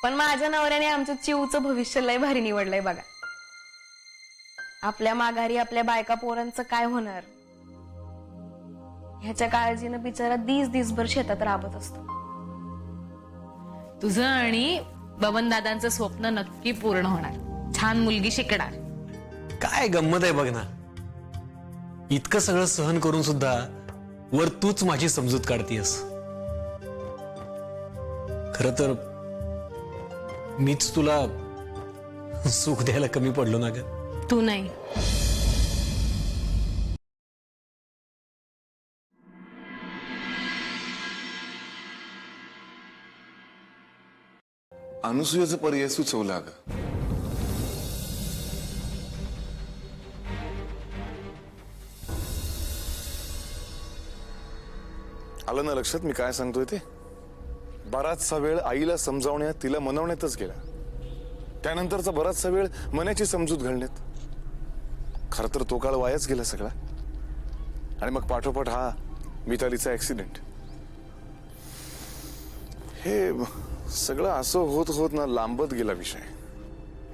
पण माझ्या नवऱ्याने आमच्या चिवचं भविष्य लय भारी निवडलंय बघा। आपल्या माघारी आपल्या बायका पोरांचं काय होणार ह्याच्या काळजीनं बिचारा दिसभर शेतात राबत असतो। तुझं आणि बबन दादांचं स्वप्न नक्की पूर्ण होणार, छान मुलगी शिकणार। काय गंमत आहे बघ ना, इतकं सगळं सहन करून सुद्धा वर तूच माझी समजूत काढतीयस। खरं तर मीच तुला सुख द्यायला कमी पडलो ना ग। तू नाही, अनुसूयाचं पर्याय सुचवला ग। आलं ना लक्षात मी काय सांगतोय ते? बराचसा वेळ आईला समजावण्यात तिला मनवण्यातच गेला, त्यानंतरचा बराचसा वेळ मनाची समजूत घालण्यात। खर तर तो काळ वायाच गेला सगळा। आणि मग पाठोपाठ हा मितालीचा ऍक्सिडेंट। हे सगळं असं होत होत ना लांबत गेला विषय।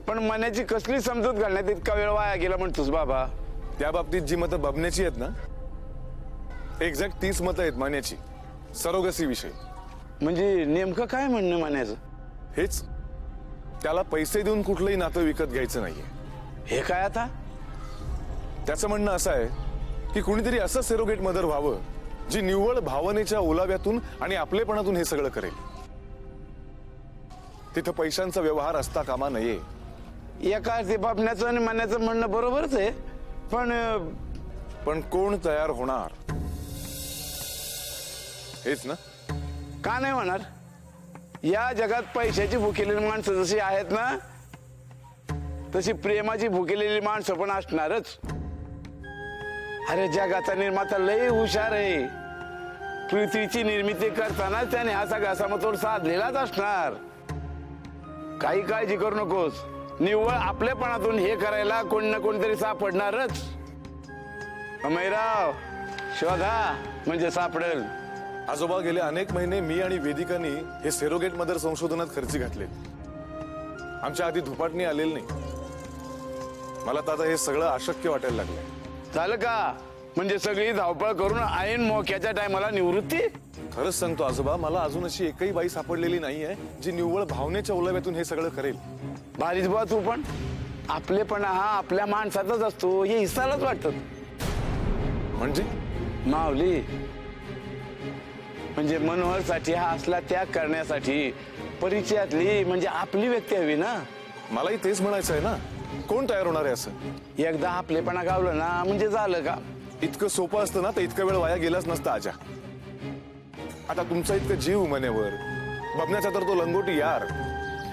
पण मनाची कसली समजूत घालण्यात इतका वेळ वाया गेला म्हणतोस बाबा? त्या बाबतीत जी मतं बबण्याची आहेत ना, एक्झॅक्ट 30 मतं आहेत मान्याची सरोगसी विषयी। म्हणजे नेमकं काय म्हणणं मान्याचं? हेच, त्याला पैसे देऊन कुठलंही नातं विकत घ्यायचं नाहीये। हे काय आता? त्याचं म्हणणं असं आहे की कुणीतरी असं सेरोगेट मदर व्हावं जी निव्वळ भावनेच्या ओलाव्यातून आणि आपलेपणातून हे सगळं करेल। तिथं पैशांचा व्यवहार असता कामा नये। एका अर्थी बापण्याचं आणि मान्याचं म्हणणं बरोबरच आहे, पण कोण तयार होणार हेच ना? का नाही होणार? या जगात पैशाची भुकेलेली माणसं जशी आहेत ना, तशी प्रेमाची भुकेलेली माणसं पण असणारच। अरे जगाचा निर्माता लय हुशार आहे, पृथ्वीची निर्मिती करताना त्याने हा सगळा समतोल साधलेलाच असणार। काही काळजी करू नकोस, निव्वळ आपल्यापणातून हे करायला कोण ना कोणतरी सापडणारच। अमयराव शोधा म्हणजे सापडेल। आजोबा गेले अनेक महिने मी आणि वेदिकांनी हे सेरोगेट मदर संशोधनात खर्ची घातले। आमच्या आधी धुपाटणी आलेली नाही। मला तर आता हे सगळं अशक्य वाटायला लागलंय। झालं का? म्हणजे सगळी धावपळ करून ऐन मोक्याच्या टायमाला निवृत्ती? खरंच सांगतो आजोबा, मला अजून अशी एकही बाई सापडलेली नाहीये जी निव्वळ भावनेच्या ओलाव्यातून हे सगळं करेल। भारीच बा तू पण। आपलेपणा हा आपल्या माणसातच असतो हे हिसालाच वाटत। म्हणजे माऊली, म्हणजे मनोहरसाठी हा असला त्याग करण्यासाठी परिचयातली म्हणजे आपली व्यक्ती हवी ना। मलाही तेच म्हणायचं आहे ना, कोण तयार होणार आहे असं? एकदा आपलेपणा गावलं ना म्हणजे झालं का? इतकं सोपं असतं ना तर इतका वेळ वाया गेलाच नसता आजा। आता तुमचा इतकं जीव मनेवर, बबण्याचा तर तो लंगोटी यार।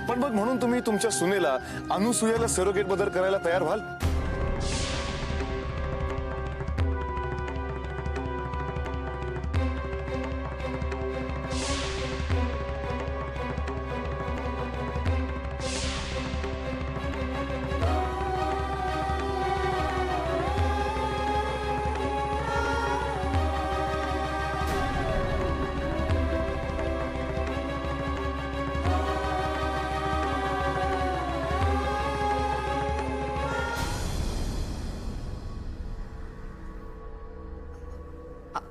पण मग म्हणून तुम्ही तुमच्या सुनेला अनुसूयाला सेरोगेट बदल करायला तयार व्हाल?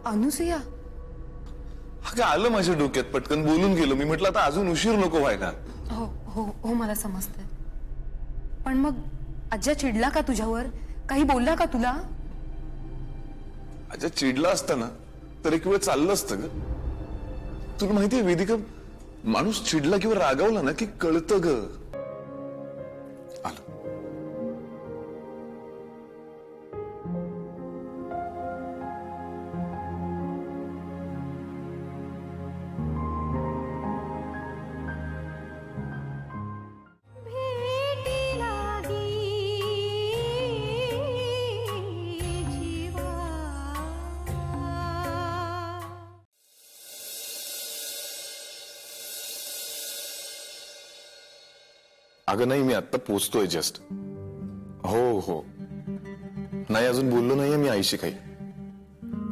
अनुसुया हा काय आलं माझ्या डोक्यात, पटकन बोलून गेलो मी. म्हटलं आता अजून उशीर नको व्हायला. हो हो हो मला समजतंय. पण मग आज्या चिडला का तुझ्यावर? काही बोलला का तुला? अच्छा, चिडला असता ना तर एक वेळ चाललं असतं ग. तुला माहितीये वेदिका, माणूस चिडला किंवा रागावला ना की कळतं ग. आलं. अगं नाही, मी आत्ता पोचतोय जस्ट. हो हो, नाही अजून बोललो नाहीये मी आईशी काही.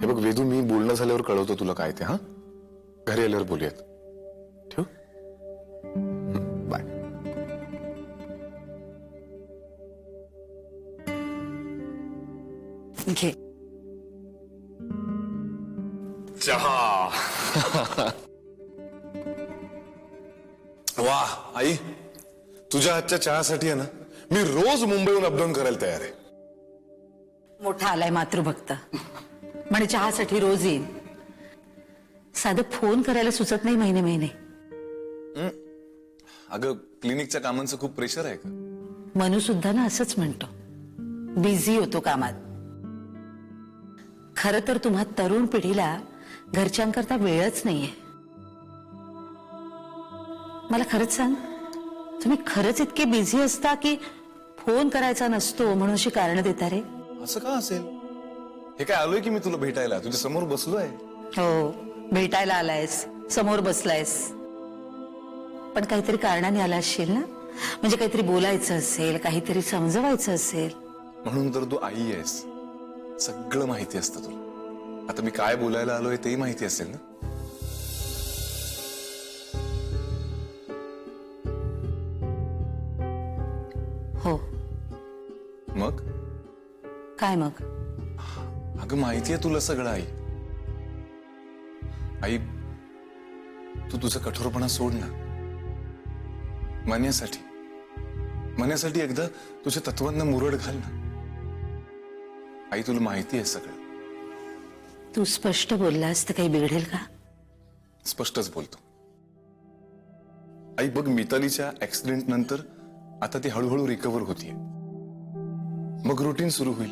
हे बघ वेदू, मी बोलणं झाल्यावर कळवतो तुला काय ते. हा, घरी आल्यावर बोलूयात. ठेव. बाय. घे. चहा. वा आई, तुझ्या हातच्या चहासाठी आहे ना मी रोज मुंबईहून अपडाऊन करायला तयार आहे. मोठा आलाय मातृभक्त, म्हणे चहासाठी रोज येईन. साधं फोन करायला सुचत नाही महिने महिने. अगं क्लिनिकच्या कामांचं खूप प्रेशर आहे का? मनू सुद्धा ना असंच म्हणतो, बिझी होतो कामात. खर तर तुम्हा तरुण पिढीला घरच्यांकरता वेळच नाहीये. मला खरंच सांग, तुम्ही खरंच इतके बिझी असता की फोन करायचा नसतो म्हणून अशी कारण देता रे? असं का असेल? हे काय आलोय की मी तुला भेटायला, तुझ्या समोर बसलोय. हो, भेटायला आलायस, समोर बसलायस, पण काहीतरी कारणाने आला असशील ना? म्हणजे काहीतरी बोलायचं असेल, काहीतरी समजवायचं असेल. म्हणून तर तू आई आहेस, सगळं माहिती असतं तुला. आता मी काय बोलायला आलोय तेही माहिती असेल ना? हो. मग काय मग? अगं माहितीये तुला सगळं आई. आई, तू तुझा कठोरपणा सोड ना. मनासाठी एकदा तुझ्या तत्वांना मुरड घाल ना. आई, तुला माहिती आहे सगळं. तू स्पष्ट बोललास तर काही बिघडेल का? स्पष्टच बोलतो. आई बघ, मितालीच्या ऍक्सिडेंट नंतर आता ती हळूहळू रिकव्हर होतीये. मग रुटीन सुरू होईल.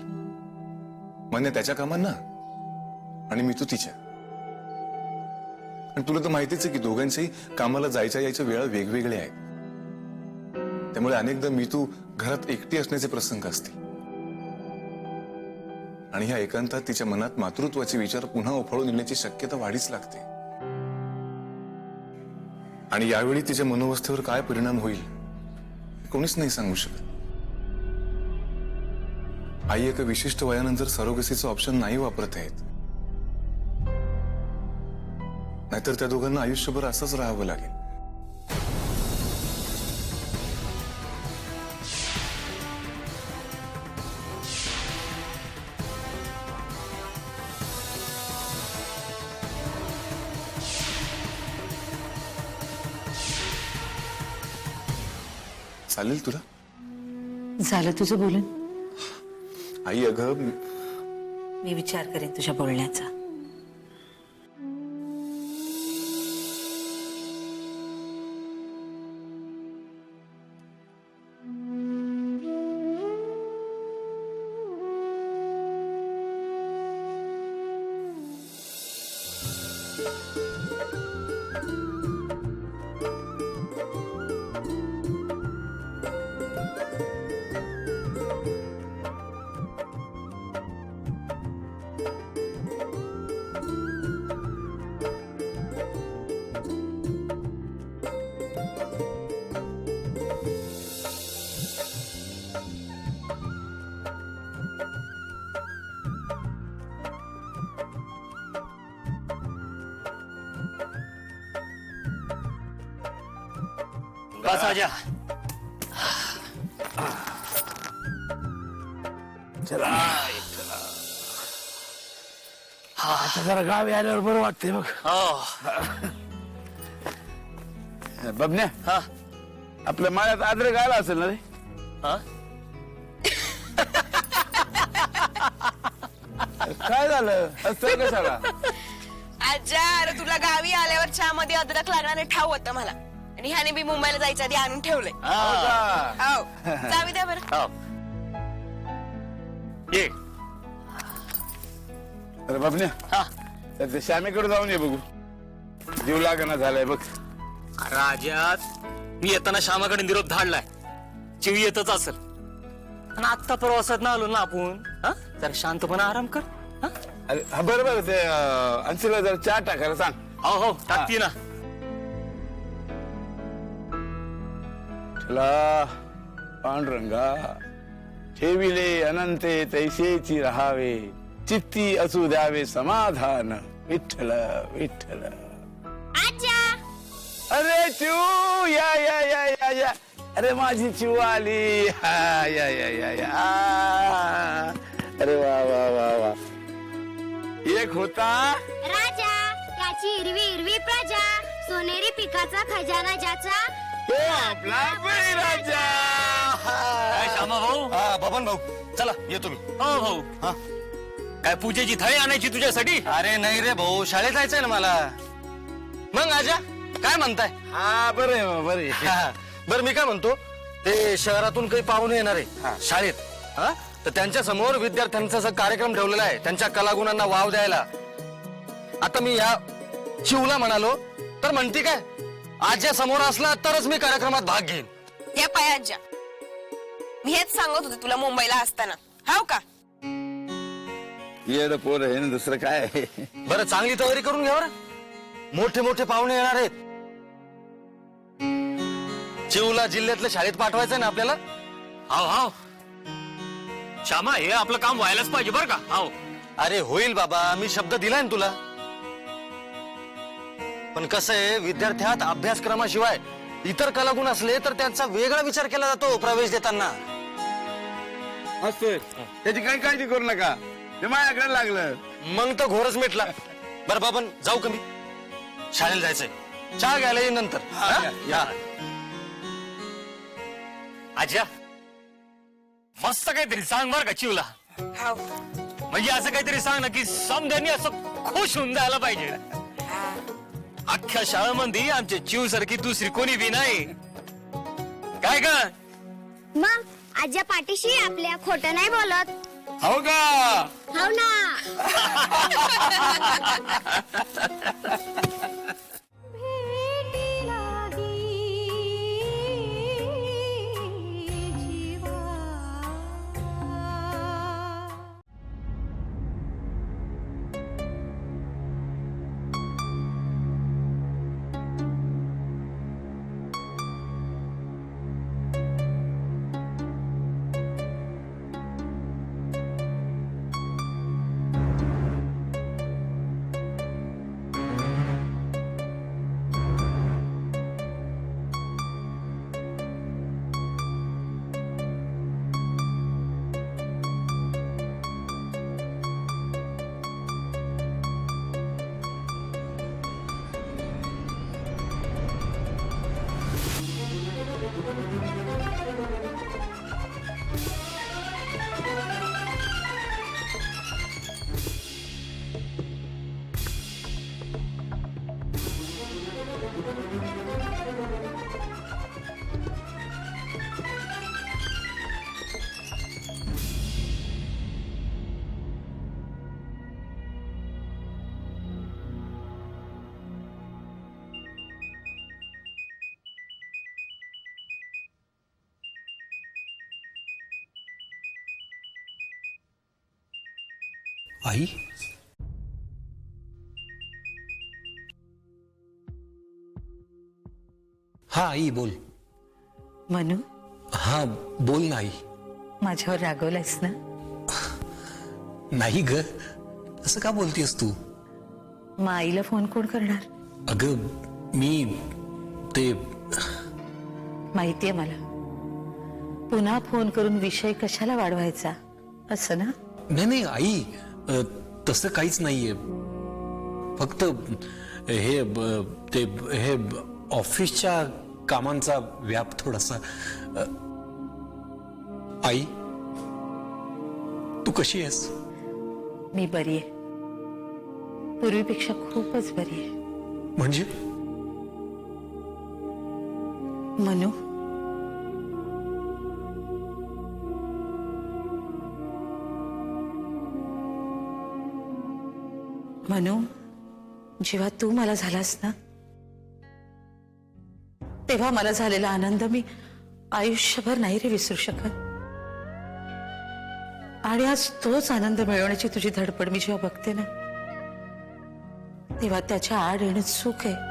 म्हणजे त्याच्या कामांना आणि मी तू तिच्या. आणि तुला तर माहितीच आहे की दोघांच्याही कामाला जायच्या यायच्या वेळा वेगवेगळ्या आहेत. त्यामुळे अनेकदा मी तू घरात एकटी असण्याचे प्रसंग असतील. आणि ह्या एकांतात तिच्या मनात मातृत्वाचे विचार पुन्हा उफाळून येण्याची शक्यता वाढीच लागते. आणि यावेळी तिच्या मनोवस्थेवर काय परिणाम होईल कोणीच नाही सांगू शकत. आई एका विशिष्ट वयानंतर सरोगसीचं ऑप्शन नाही वापरत आहेत. नाहीतर त्या दोघांना आयुष्यभर असंच राहावं लागेल. चालेल तुला? झालं तुझं बोलून? आई अगं, मी विचार करेन तुझ्या बोलण्याचा. बस आजा. आता जरा गावी आल्यावर बरं वाटतंय बघ. हो. बबन्या, हा आपल्या माळ्यात अद्रक आला असेल ना रे? हा काय झालं असं कशाला? आज्जा, अरे तुला गावी आल्यावर चहामध्ये अद्रक लागणार ठाव होतं मला, आणि ह्याने मी मुंबईला जायच्या आधी आणून ठेवलंय. हो का? हो, चावी द्या बरं. हो. ये. अरे बबन्या, हा तर ते श्यामेकडे जाऊन ये बघू. जीव लागना झालाय बघ. राजात मी येताना श्यामाकडे निरोप धाडलाय. चिव येतच असेल. आणि आत्ता प्रवासात ना आलो ना आपण. हा जरा शांतपणे आराम कर. हा अरे हा, बरं बरं, ते अंशीला जरा चहा टाकायला सांग. हो हो टाकती ना. चला पांडुरंगा, ठेविले अनंते तैसेची राहावे, चित्ती असू द्यावे समाधान, विठ्ठल विठ्ठल. अरे चिऊ, या या या या या. अरे माझी चिऊ आली. हा, या या या या. अरे वा वा वा वा. एक होता राजा, त्याची हिरवी हिरवी प्रजा, सोनेरी पिकाचा खजाना ज्याचा, तो आपला बळीराजा. काय श्यामा भाऊ. हा बबन भाऊ, चला येतो मी. हो भाऊ. हा काय पूजेची थाळी आणायची तुझ्यासाठी? अरे नाही रे भाऊ, शाळेत जायचंय ना मला. मग आजा काय म्हणताय? हा बरे बरे. बरं मी काय म्हणतो, ते शहरातून काही पाहुणे येणार आहे शाळेत. हा तर त्यांच्या समोर विद्यार्थ्यांचा असा कार्यक्रम ठेवलेला आहे, त्यांच्या कलागुणांना वाव द्यायला. आता मी या चिवला म्हणालो तर म्हणते काय, आज्या समोर असला तरच मी कार्यक्रमात भाग घेईन. हे पाय आज्जा, मी हेच सांगत होते तुला मुंबईला असताना. हो का? येड पोर आहे ना, दुसरं काय आहे? बरं चांगली तयारी करून घ्या बरं, मोठे मोठे पाहुणे येणार आहेत. चिवला जिल्ह्यातल्या शाळेत पाठवायचं ना आपल्याला. हाव हाव श्यामा, हे आपलं काम व्हायलाच पाहिजे बरं का. हाव. अरे होईल बाबा, मी शब्द दिलाय ना तुला. पण कसं आहे, विद्यार्थ्यात अभ्यासक्रमाशिवाय इतर कलागुण असले तर त्यांचा वेगळा विचार केला जातो प्रवेश देताना. असं त्याची काही काळजी करू नका, ते माझ्याकडे लागलं. मग तर घोरच मिटला. बरं बाबा जाऊ का मी, शाळेला जायचंय. चहा घ्यायला येईन नंतर. या. आज्या मस्त काहीतरी सांग बरं का चिवला. हो. म्हणजे असं काहीतरी सांग ना की समजांनी असं खुश होऊन जायला पाहिजे. अख्ख्या शाळेमध्ये आमच्या चिव सारखी दुसरी कोणी बी नाही. काय का? मग आज्या पाठीशी आपल्या खोटं नाही बोलत. हो का? हो ना. आई, हा आई बोल. मनू, हा बोल ना आई. माझ्यावर रागवलायस ना? नाही ग, असं का बोलतेस तू? मग आईला फोन कोण करणार? अगं मी ते माहितीये मला. पुन्हा फोन करून विषय कशाला वाढवायचा असं ना? नाही नाही आई, तसं काहीच नाहीये. फक्त हे ऑफिसच्या कामांचा व्याप थोडासा. आई, तू कशी आहेस? मी बरी आहे, पूर्वीपेक्षा खूपच बरी आहे. म्हणजे मनू, मनू, जेव्हा तू मला झालास ना, तेव्हा मला झालेला आनंद मी आयुष्यभर नाही रे विसरू शकत. आणि आज तोच आनंद मिळवण्याची तुझी धडपड मी जेव्हा बघते ना, तेव्हा त्याच्या आड येणं चूक आहे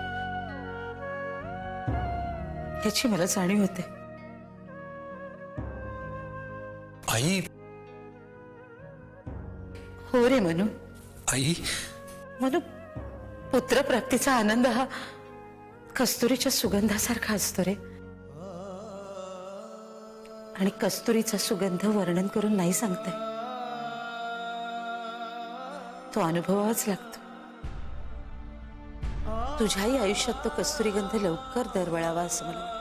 याची मला जाणीव होते. आई. हो रे मनू. आई, मनू, पुत्रप्राप्तीचा आनंद हा कस्तुरीच्या सुगंधासारखा असतो रे. आणि कस्तुरीचा सुगंध वर्णन करून नाही सांगताय, तो अनुभवावाच लागतो. तुझ्याही आयुष्यात तो कस्तुरी गंध लवकर दरवळावा असं मला वाटतं.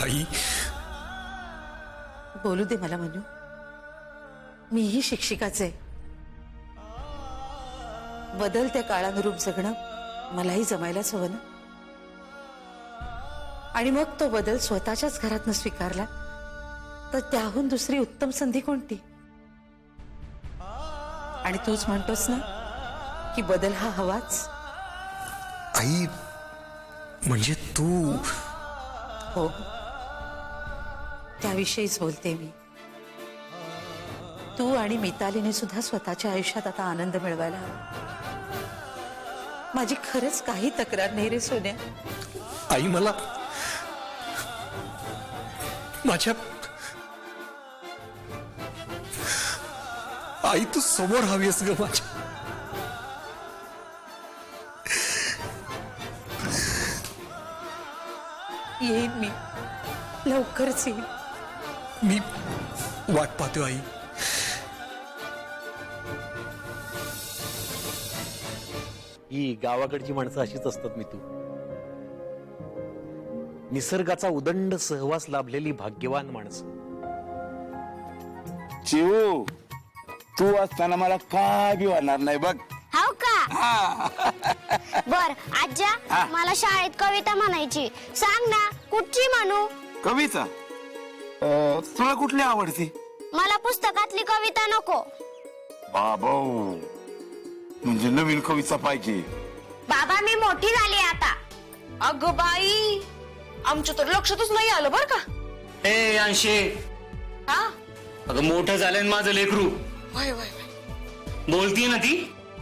आई. बोलू दे मला मनू, मीही शिक्षिकाच आहे. बदलत्या काळानुरूप जगणं मलाही जमायलाच हवं ना. आणि मग तो बदल स्वतःच्याच घरातनं स्वीकारला तर त्याहून दुसरी उत्तम संधी कोणती? आणि तूच म्हणतोस ना की बदल हा हवाच. आई, म्हणजे तू. हो, त्याविषयीच बोलते मी. तू आणि मितालीने सुद्धा स्वतःच्या आयुष्यात आता आनंद मिळवायला हवा. माझी खरंच काही तक्रार नाही रे सोन्या. आई, मला माझ्या आई तू समोर हवीस ग माझ्या. येईन मी, लवकरच येईन. मी वाट पाहतोय आई. ही गावाकडची माणसं अशीच असतात मितू. निसर्गाचा उदंड सहवास लाभलेली भाग्यवान माणसं. चिऊ, तू असताना मला काय बी होणार नाही बघ. हाव का? बर आज्या, मला शाळेत कविता म्हणायची. सांग ना, कुठची म्हणू? कविता तुला कुठली आवडते? मला पुस्तकातली कविता नको. बाबा, म्हणजे नवीन कविता पाहिजे. बाबा, मी मोठी झाली आता. अगं बाई, आमच्या तर लक्षातच नाही आलं बर का. ए अंशे, हा, अगं मोठं झालं माझं लेकरू. वय वय वय, बोलती ना ती.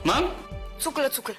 मग चुकलं चुकलं.